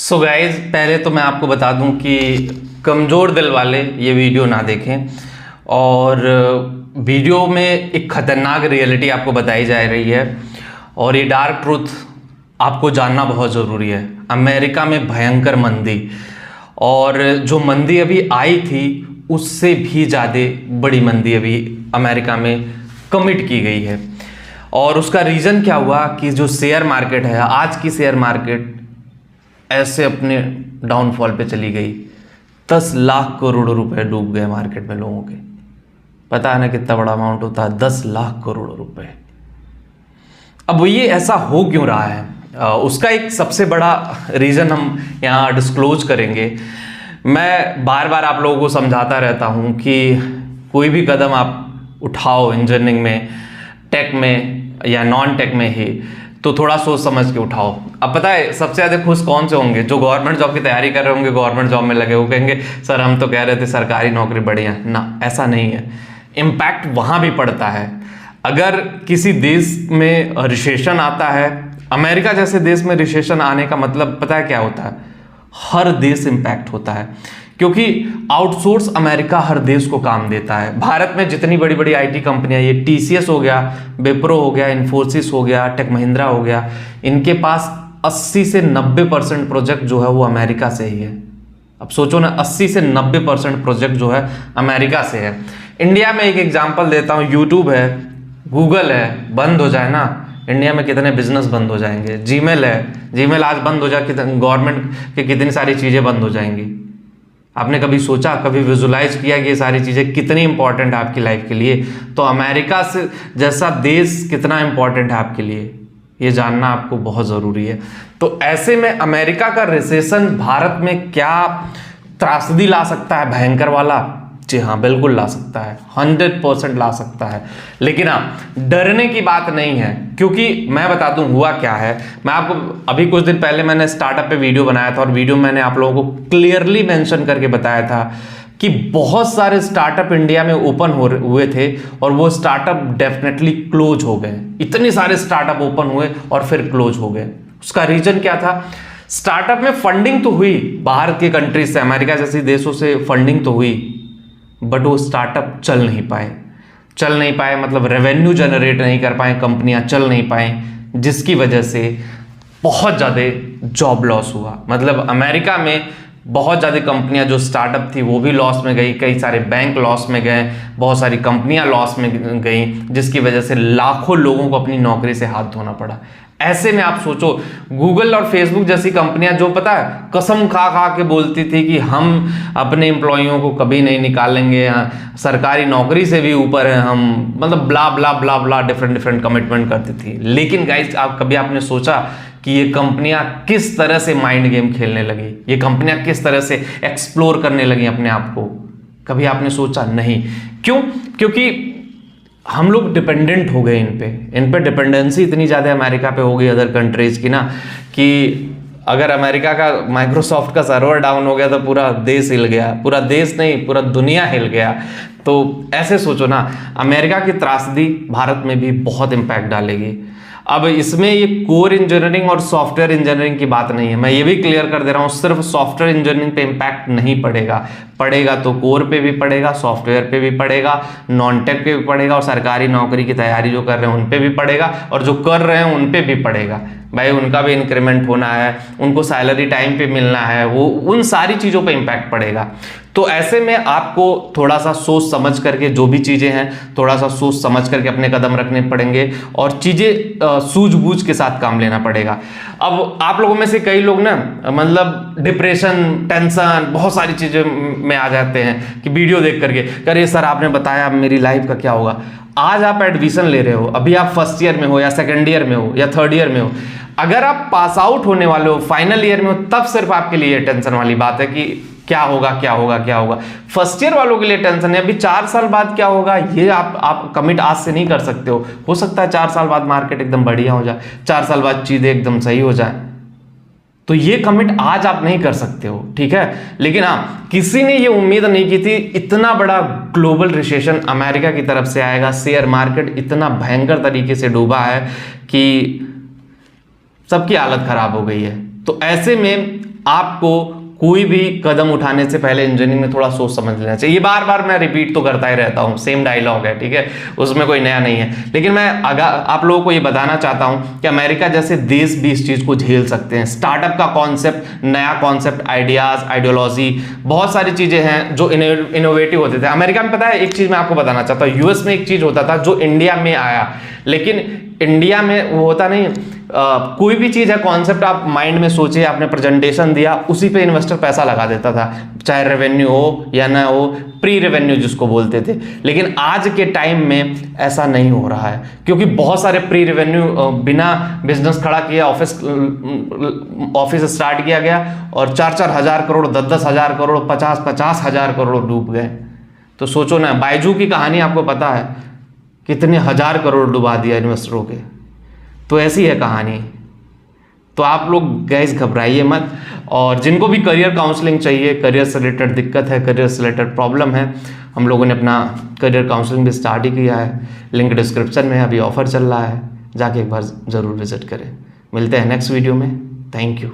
So guys, पहले तो मैं आपको बता दूं कि कमज़ोर दिल वाले ये वीडियो ना देखें। और वीडियो में एक ख़तरनाक रियलिटी आपको बताई जा रही है और ये डार्क ट्रूथ आपको जानना बहुत ज़रूरी है। अमेरिका में भयंकर मंदी, और जो मंदी अभी आई थी उससे भी ज़्यादा बड़ी मंदी अभी अमेरिका में कमिट की गई है। और उसका रीज़न क्या हुआ कि जो शेयर मार्केट है, आज की शेयर मार्केट ऐसे अपने डाउनफॉल पे चली गई। 10 लाख करोड़ रुपए डूब गए मार्केट में लोगों के। पता है ना कितना बड़ा अमाउंट होता है? 10 लाख करोड़ रुपए। अब ये ऐसा हो क्यों रहा है, उसका एक सबसे बड़ा रीज़न हम यहाँ डिस्क्लोज करेंगे। मैं बार बार आप लोगों को समझाता रहता हूँ कि कोई भी कदम आप उठाओ इंजीनियरिंग में, टेक में या नॉन टेक में ही, तो थोड़ा सोच समझ के उठाओ। अब पता है सबसे ज़्यादा खुश कौन से होंगे? जो गवर्नमेंट जॉब की तैयारी कर रहे होंगे, गवर्नमेंट जॉब में लगे, वो कहेंगे सर हम तो कह रहे थे सरकारी नौकरी बढ़िया ना। ऐसा नहीं है, इम्पैक्ट वहाँ भी पड़ता है। अगर किसी देश में रिसेशन आता है, अमेरिका जैसे देश में रिसेशन आने का मतलब पता है क्या होता है? हर देश इम्पैक्ट होता है, क्योंकि आउटसोर्स अमेरिका हर देश को काम देता है। भारत में जितनी बड़ी बड़ी आईटी कंपनियां, ये टीसीएस हो गया, विप्रो हो गया, इन्फोसिस हो गया, टेक महिंद्रा हो गया, इनके पास 80 से 90% प्रोजेक्ट जो है वो अमेरिका से ही है। अब सोचो ना, 80 से 90% प्रोजेक्ट जो है अमेरिका से है। इंडिया में एक एग्जाम्पल देता हूँ, यूट्यूब है, गूगल है, बंद हो जाए ना, इंडिया में कितने बिजनेस बंद हो जाएंगे। जीमेल है, जीमेल आज बंद हो जाए, गवर्नमेंट की कितनी सारी चीज़ें बंद हो जाएंगी। आपने कभी सोचा, कभी विजुलाइज किया कि ये सारी चीज़ें कितनी इंपॉर्टेंट है आपकी लाइफ के लिए? तो अमेरिका से जैसा देश कितना इंपॉर्टेंट है आपके लिए, ये जानना आपको बहुत ज़रूरी है। तो ऐसे में अमेरिका का रिसेशन भारत में क्या त्रासदी ला सकता है, भयंकर वाला? जी हाँ, बिल्कुल ला सकता है, 100% ला सकता है। लेकिन हाँ, डरने की बात नहीं है, क्योंकि मैं बता दूं हुआ क्या है। मैं आपको अभी कुछ दिन पहले मैंने स्टार्टअप पे वीडियो बनाया था, और वीडियो मैंने आप लोगों को क्लियरली मेंशन करके बताया था कि बहुत सारे स्टार्टअप इंडिया में ओपन हुए थे और वो स्टार्टअप डेफिनेटली क्लोज हो गए। इतने सारे स्टार्टअप ओपन हुए और फिर क्लोज हो गए। उसका रीजन क्या था? स्टार्टअप में फंडिंग तो हुई, बाहर के कंट्रीज से, अमेरिका जैसे देशों से फंडिंग तो हुई, बट वो स्टार्टअप चल नहीं पाए, मतलब रेवेन्यू जनरेट नहीं कर पाए, कंपनियां चल नहीं पाए, जिसकी वजह से बहुत ज़्यादा जॉब लॉस हुआ। मतलब अमेरिका में बहुत ज़्यादा कंपनियां जो स्टार्टअप थी वो भी लॉस में गई, कई सारे बैंक लॉस में गए, बहुत सारी कंपनियां लॉस में गई, जिसकी वजह से लाखों लोगों को अपनी नौकरी से हाथ धोना पड़ा। ऐसे में आप सोचो, गूगल और फेसबुक जैसी कंपनियां जो पता है कसम खा खा के बोलती थी कि हम अपने एम्प्लॉइयों को कभी नहीं निकालेंगे, सरकारी नौकरी से भी ऊपर है हम, मतलब ब्ला ब्ला ब्ला ब्ला डिफरेंट कमिटमेंट करती थी। लेकिन गाइस, आपने सोचा कि ये कंपनियां किस तरह से माइंड गेम खेलने लगी, ये कंपनियां किस तरह से एक्सप्लोर करने लगी अपने आप को? कभी आपने सोचा? नहीं। क्यों? क्योंकि हम लोग डिपेंडेंट हो गए इन पे डिपेंडेंसी इतनी ज़्यादा अमेरिका पे हो गई, अदर कंट्रीज की ना, कि अगर अमेरिका का माइक्रोसॉफ्ट का सर्वर डाउन हो गया तो पूरा देश हिल गया, पूरा देश नहीं पूरा दुनिया हिल गया। तो ऐसे सोचो ना, अमेरिका की त्रासदी भारत में भी बहुत इम्पैक्ट डालेगी। अब इसमें ये कोर इंजीनियरिंग और सॉफ्टवेयर इंजीनियरिंग की बात नहीं है, मैं ये भी क्लियर कर दे रहा हूँ, सिर्फ सॉफ्टवेयर इंजीनियरिंग पे इम्पैक्ट नहीं पड़ेगा तो कोर पे भी पड़ेगा, सॉफ्टवेयर पे भी पड़ेगा, नॉन टेक पे भी पड़ेगा, और सरकारी नौकरी की तैयारी जो कर रहे हैं उन पे भी पड़ेगा, और जो कर रहे हैं उन पे भी पड़ेगा। भाई उनका भी इंक्रीमेंट होना है, उनको सैलरी टाइम पे मिलना है, वो उन सारी चीज़ों पे इम्पैक्ट पड़ेगा। तो ऐसे में आपको थोड़ा सा सोच समझ करके, जो भी चीज़ें हैं थोड़ा सा सोच समझ करके अपने कदम रखने पड़ेंगे, और चीज़ें सूझबूझ के साथ काम लेना पड़ेगा। अब आप लोगों में से कई लोग ना, मतलब डिप्रेशन, टेंशन, बहुत सारी चीज़ें में आ जाते हैं कि वीडियो देख करके, अरे सर आपने बताया अब मेरी लाइफ का क्या होगा। आज आप एडमिशन ले रहे हो, अभी आप फर्स्ट ईयर में हो या सेकेंड ईयर में हो या थर्ड ईयर में हो, अगर आप पास आउट होने वाले हो, फाइनल ईयर में हो, तब सिर्फ आपके लिए टेंशन वाली बात है कि क्या होगा। फर्स्ट ईयर वालों के लिए टेंशन है अभी 4 साल बाद क्या होगा, ये आप कमिट आज से नहीं कर सकते हो सकता है 4 साल बाद मार्केट एकदम बढ़िया हो जाए, 4 साल बाद चीजें एकदम सही हो जाए, तो ये कमिट आज आप नहीं कर सकते हो, ठीक है। लेकिन हाँ, किसी ने ये उम्मीद नहीं की थी इतना बड़ा ग्लोबल रिसेशन अमेरिका की तरफ से आएगा। शेयर मार्केट इतना भयंकर तरीके से डूबा है कि सबकी हालत खराब हो गई है। तो ऐसे में आपको कोई भी कदम उठाने से पहले इंजीनियरिंग में थोड़ा सोच समझ लेना चाहिए। ये बार बार मैं रिपीट तो करता ही रहता हूँ, सेम डायलॉग है, ठीक है, उसमें कोई नया नहीं है। लेकिन मैं आप लोगों को ये बताना चाहता हूँ कि अमेरिका जैसे देश भी इस चीज़ को झेल सकते हैं। स्टार्टअप का कॉन्सेप्ट, नया कॉन्सेप्ट, आइडियाज, आइडियोलॉजी, बहुत सारी चीज़ें हैं जो इनोवेटिव होते थे अमेरिका में। पता है एक चीज़ मैं आपको बताना चाहता हूँ, यूएस में एक चीज़ होता था जो इंडिया में आया, लेकिन इंडिया में वो होता नहीं। कोई भी चीज़ है, कॉन्सेप्ट आप माइंड में सोचे, आपने प्रेजेंटेशन दिया, उसी पे इन्वेस्टर पैसा लगा देता था, चाहे रेवेन्यू हो या ना हो, प्री रेवेन्यू जिसको बोलते थे। लेकिन आज के टाइम में ऐसा नहीं हो रहा है, क्योंकि बहुत सारे प्री रेवेन्यू बिना बिजनेस खड़ा किए ऑफिस स्टार्ट किया गया और 4-4 हज़ार करोड़, 10-10 हज़ार करोड़, 50-50 हज़ार करोड़ डूब गए। तो सोचो ना, बायजू की कहानी आपको पता है, कितने हज़ार करोड़ डुबा दिया इन्वेस्टरों के। तो ऐसी है कहानी। तो आप लोग गाइस घबराइए मत, और जिनको भी करियर काउंसलिंग चाहिए, करियर से रिलेटेड दिक्कत है, करियर से रिलेटेड प्रॉब्लम है, हम लोगों ने अपना करियर काउंसलिंग भी स्टार्ट ही किया है। लिंक डिस्क्रिप्शन में, अभी ऑफर चल रहा है, जाके एक बार ज़रूर विजिट करें। मिलते हैं नेक्स्ट वीडियो में। Thank you.